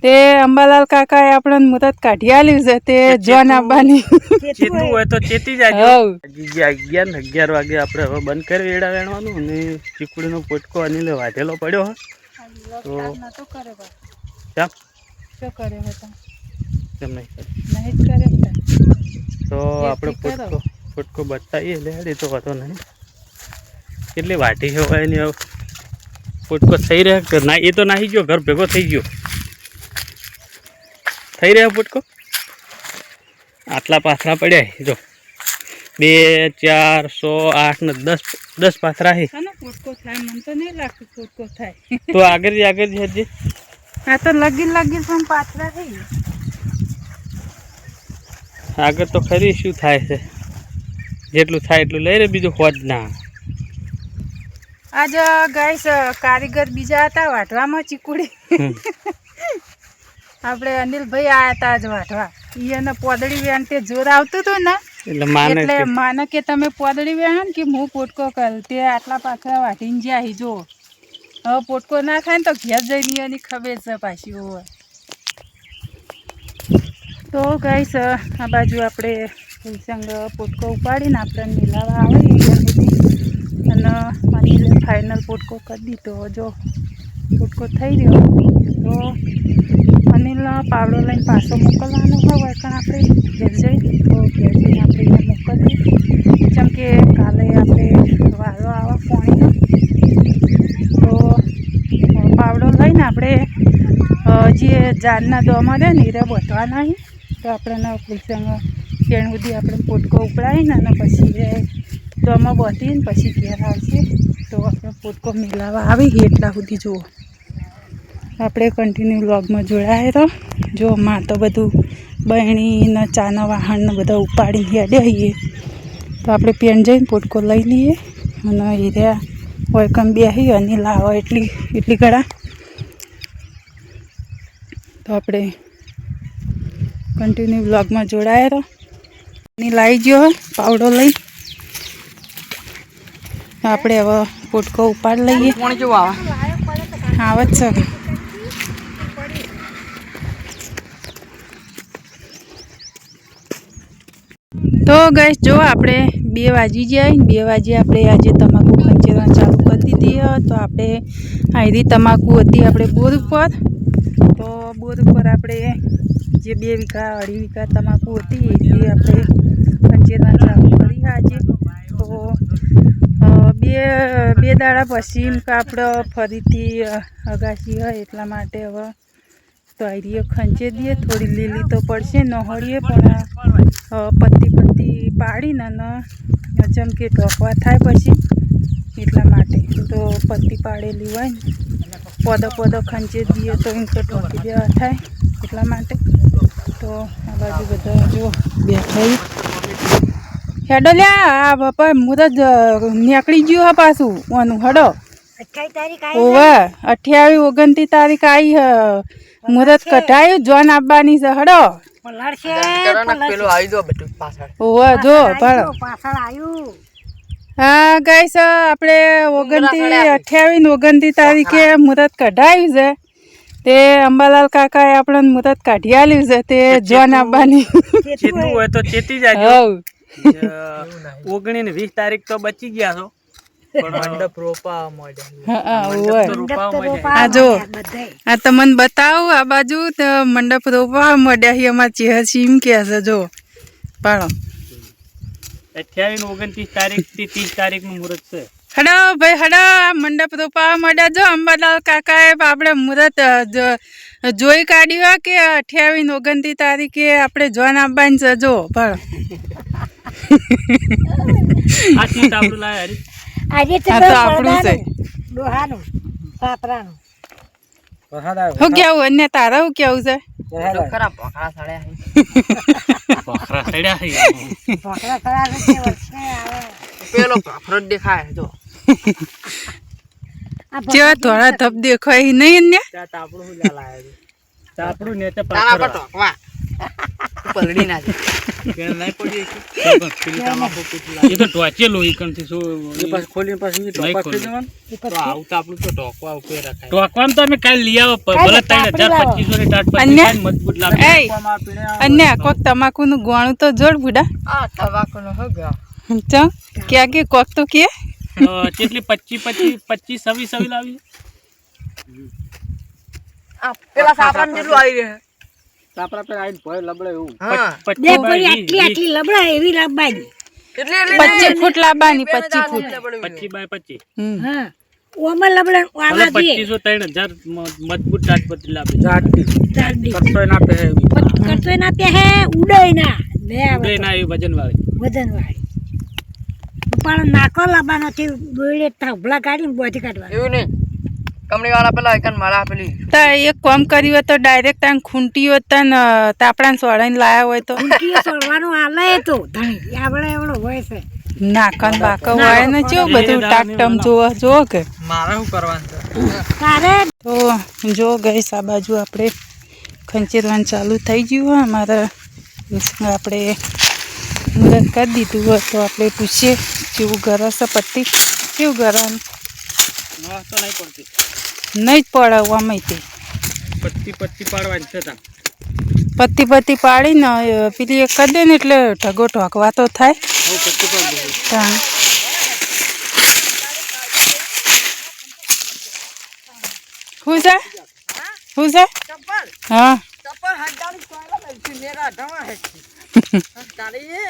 તે અંબાલાલ કાકાએ આપણને મુહૂર્ત કાઢી આલ્યું છે તે જોન આવવાની ચેતું હોય તો ચેતી જાજો 11 વાગે આપણે હવે બંધ કરી એડા વેણવાનું અને ચીકુડીનો પોટકો અનિલે વાઢેલો પડ્યો તો તો આપણે પોટકો બતાવીએ એટલે તો વાતો નહીં કેટલી વાટી હોય એની પોટકો થઈ રહ્યા કે ના એ તો નાહી ગયો ઘર ભેગો થઈ ગયો થઈ રહ્યા પોટકો આટલા પાથરા પડ્યા જો 2 4 6 8 ને 10 પાથરા છે પોટકો થાય મને તો નહીં લાગતું પોટકો થાય તો આગળ હજી આ તો લગી પણ પાથરા થઈ આગળ તો ખરી શું થાય છે જેટલું થાય એટલું લઈ રે બીજું હોત ના આજ ગાઈસ કારીગર બીજા હતા વાટવામાં ચીકુડી આપણે અનિલભાઈ આયા હતા આજ વાટવા એને પોદળી વેણતે જોર આવતું હતું ને એટલે માને કે તમે પોદળી વેણો ને કે હું પોટકો કર તે આટલા પાથરા વાટીને જ્યાં જો હવે પોટકો ના ખાય ને તો ઘેર જઈને એની ખબર છે પાછી હોય તો ગાઈસ આ બાજુ આપણે ફૂલસંગ પોટકો ઉપાડીને આપણે મિલાવા આવે અને મારી ફાઇનલ પોટકો કરી દીધો જો પોટકો થઈ રહ્યો તો અનિલનો પાવડો લઈને પાછો મોકલવાનો હોય કારણ આપણે ઘેર જઈ તો ઘેર જઈને આપણે એને મોકલીએ જેમ કે કાલે આપણે વારો આવા પાણીનો તો પાવડો લઈને આપણે જે ઝાડના દોમાં રહે ને એ બધવાના તો આપણે ફૂલસંગ ત્યાં સુધી આપણે પોટકો ઉપડાવીને અને પછી દોમાં બધીને પછી ઘેર આવશે તો આપણે પોટકો મિલાવા આવી એટલા સુધી જુઓ આપણે કન્ટિન્યુ વ્લોગમાં જોડાયા તો જો માં તો બધું બહેણીને ચાના વાહનને બધા ઉપાડીને હેડે આવીએ તો આપણે પેન જઈને પોટકો લઈ લઈએ અને એ રહ્યા હોય કમ બેસી અને લાવો એટલી ઘડા તો આપણે કન્ટિન્યુ વ્લોગમાં જોડાયા તો એની લાવી ગયો પાવડો લઈ આપણે હવે પોટકો ઉપાડ લઈએ આવે જ છે તો ગઈશ જો આપણે 2 વાગી જાય 2 વાગે આપણે આજે તમાકુ ખંચેરવા ચાલુ કરી દીધી તો આપણે આયરી તમાકુ હતી આપણે બોર ઉપર તો બોર ઉપર આપણે જે 2 વીઘા 2.5 વીઘા તમાકુ હતી એ આપણે ખંચેરવા ચાલુ કરી આજે તો બે દાડા પછી આપણે ફરીથી અગાસી હોય એટલા માટે હવે તો આયરીએ ખંચે દઈએ થોડી લીલી તો પડશે ન હળીએ પણ પત્તી પાડીને અને જેમ કે ઢોકવા થાય પછી એટલા માટે તો પત્તી પાડેલી હોય ને પોદો ખંચે દઈએ તો એમ તો ઢોકી દેવા થાય એટલા માટે તો આ બાજુ બધા જો બેઠા હેડો લ્યા આ બાપા મુહૂર્ત નીકળી ગયું હા પાછું ઓનું હડો 28 29 તારીખ આવી હ મુહૂર્ત કઢાયું જોન આપવાની છે હડો જો હા ગાઈસ આપણે 28 29 તારીખે મુહૂર્ત કઢાયું છે તે અંબાલાલ કાકાએ આપણને મુહૂર્ત કાઢી આલ્યું છે તે જોન આપવાની ચેતું હોય તો ચેતી જાજો 19 તારીખ તો બચી ગયા છો મંડપ રોપા આ જો આ તમને બતાવું આ બાજુ મંડપ રોપવા મળ્યા અમારા ચેહર સીમ કે છે જો પાડો 28 29 તારીખ થી 30 તારીખ નું મુહૂર્ત છે હડો ભાઈ હડો આ મંડપ રોપવા મળ્યા જો અંબાલાલ કાકાએ આપણે મુહૂર્ત જોઈ કાઢ્યું કે 28 29 તારીખે આપણે જોન આપવાની છે જો પાડો આ ચીજ આપણું લાય હરી આજે તો આપણું છે ડોહાનું પાપરાનું હું કેવું અન્ય તારા હું કેવું છે ખરા પોખરા સડ્યા પેલો પોખરો દેખાય જો જેવા થોડા ધબ દેખાય નહીં ને તાપડું લાયા તાપડું ને તે પાપડો પલડી ના એ તો ટોચેલું ઈકણથી શું ખોલીને પાછું નહીં ટોપા ખોલે. થઈ જવાનું. તો આવું તો આપણું તો ઢોકવા ઉપર રખાય. ઢોકવામાં તો અમે કાલે લઈ આવો ભલે 3,000-2500 ની ટાટ અન્ય? પછી મજબૂત લાગે. એ અન્ય કોક તમાકુનું ગોણું તો જોડ બુડા આ તવાકોનો હો ગયો ચમ ક્યાં કે કોક તો કે કેટલી 25 લાવી આ પેલા સાપરામ જેટલું આવી રહ્યું સાપરા પર આવીને ભોય લબડે એવું. હા 25 લબડા એવી લાવવાની એટલે 25 ફૂટ લાવવાની 25 ફૂટ 25 બાય 25 હમ. હા ઓમાં લબડા ભલે 2500 3,000 મજબૂત ટાટપત્રી લાવી. જાડી. કટોય ના પહેરે એવી. કરતો ના તે હે ઉડે ના લે ઉડે ના એવી વજન વાળી. વજન વાળી પણ નાકો લાવવાનો થી દોડે થાંભલા કાઢીને બોધી કાઢવા એવું નહીં કંપની વાળા પેલા એકન મારા પેલી તો એક કામ કર્યું હોય તો ડાયરેક્ટ આમ ખૂંટીઓ તન તાપડાને સોળાઈને લાયા હોય તો ઊંટીઓ સોળવાનું આલે તો ધણી આવડે એવડો હોય છે નાકન બાકો હોય ને જો બધું ટાકટમ જો કે મારે શું કરવાનું છે? તારે તો જો ગઈશ આ બાજુ આપણે ખંચેરવાનું ચાલુ થઈ ગયું હોય અમારે આપણે મુહૂર્ત કરી દીધું હોય તો આપણે પૂછીએ કેવું ગરમ છે પટ્ટી કેવું ગરમ નવા તો નહીં પડતી. નહીં જ પડે આમાં તે પત્તી પાડવાની છે તા. પત્તી પાડીને પેલી એક કરી દે ને એટલે ઢગો ઢોકવા તો થાય હવે પત્તી પાડી દઉં. તાણ. શું છે શું છે ચપ્પલ હા ચપ્પલ હટાડી કોઈલા બેસી મેરા ઢવા હે તાળી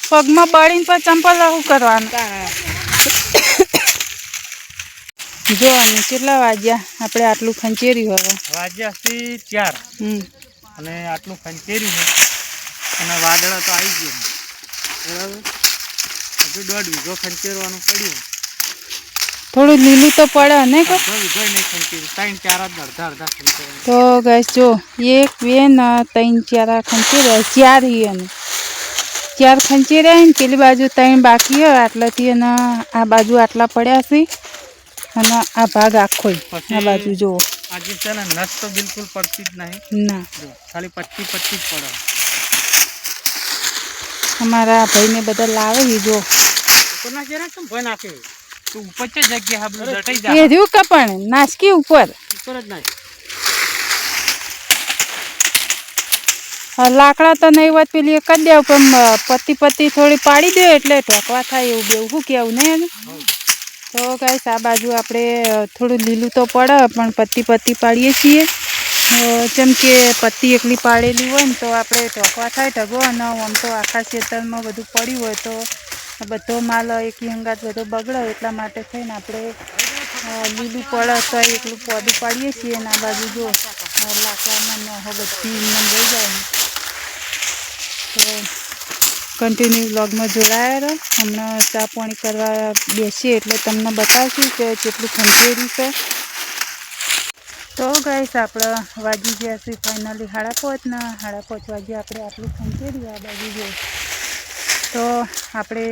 પગમાં બળીને પછી ચંપલ શું કરવાનું જો અને કેટલા વાગ્યા આપણે આટલું ખંચેર્યું હવે વાજ્યાથી 4 હમ અને આટલું ખંચેર્યું છે અને વાદળા તો આવી ગયું બરાબર. હજુ 1.5 વીઘો ખંચેરવાનું પડ્યું. થોડું લીલું તો પડે ને કો અડધો વીઘો નહીં ખંચેર્યું. 3-4 જ અડધા ખંચેરવાનું. તો ગઈશ જો 1 2 ને 3 4 ખંચેર્યા 4 હી અને 4 ખંચેર્યા ને પેલી બાજુ 3 બાકી હોય આટલાથી અને આ બાજુ આટલા પડ્યા છે અને આ ભાગ આખો આ બાજુ જુઓ આજે છે ને નસ તો બિલકુલ પડતી જ નહીં. ના જો ખાલી 25 જ પડે. અમારા ભાઈને બધા લાવે છે જો તો ના જરા કેમ ભય નાખે તું ઉપર જ જગ્યા હા બધું દટાઈ એ જાય રહ્યું કપણ નાસકી ઉપર ઉપર જ નહીં. લાકડા તો નહીં હોત પેલી એક કરી દેવું પણ પત્તી થોડી પાડી દે એટલે ઢોકવા થાય એવું બેવું શું કેવું નહીં એને તો ગાઈસ આ બાજુ આપણે થોડું લીલું તો પડે પણ પત્તી પાડીએ છીએ જેમ કે પત્તી એકલી પાડેલી હોય ને તો આપણે ઢોકવા થાય ઢગો અને આમ તો આખા ખેતરમાં બધું પડ્યું હોય તો બધો માલ એકી હંગાત બધો બગડે એટલા માટે થઈને આપણે લીલું પડે તો એકલું પોદું પાડીએ છીએ અને આ બાજુ જો લાકડામાં નહો બધી એમને રહી જાય ને તો કન્ટિન્યુ વ્લોગમાં જોડાયા રહો. હમણાં ચા પાણી કરવા બેસીએ એટલે તમને બતાવશું કે કેટલું ખંચેર્યું છે. તો ગાઈસ આપણે વાગી ગયા છે ફાઇનલી 5:30 ને 5:30 વાગે આપણે આટલું ખંચેર્યું આ બાજુ જો. તો આપણે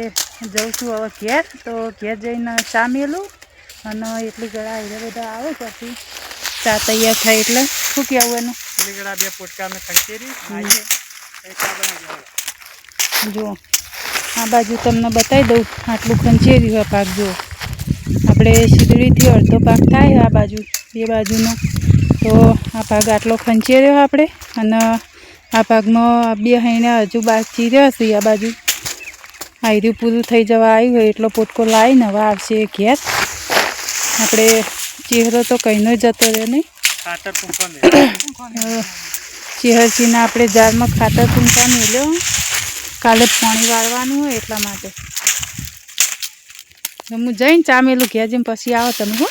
જઈશું હવે ઘેર તો ઘેર જઈને ચા મેલું અને એટલી ગળા એ બધા આવે પછી ચા તૈયાર થાય એટલે શું કહેવું એનું લીગડા 2 પોટકા અમે ખંચેરી આજે એક આ બનાવી જો આ બાજુ તમને બતાવી દઉં આટલું ખંચેર્યું હોય પાક જો આપણે શીદડીથી અડધો પાક થાય આ બાજુ એ બાજુનો તો આ ભાગ આટલો ખંચેર્યો આપણે અને આ ભાગમાં 2 હૈણા હજુ બાકી રહેશે આ બાજુ આયરું પૂરું થઈ જવા આવ્યું હોય એટલો પોટકો લાવીને હવે આવશે ઘેર. આપણે ચહેરો તો કંઈનો જતો રહે નહીં ખાતર પૂંખવા ચહેરચીને આપણે ઝાડમાં ખાતર પૂંખવા મેલ્યો કાલે પાણી વાળવાનું હોય એટલા માટે હું જઈને ચા મેલું ઘેર જઈને પછી આવો તમે હો.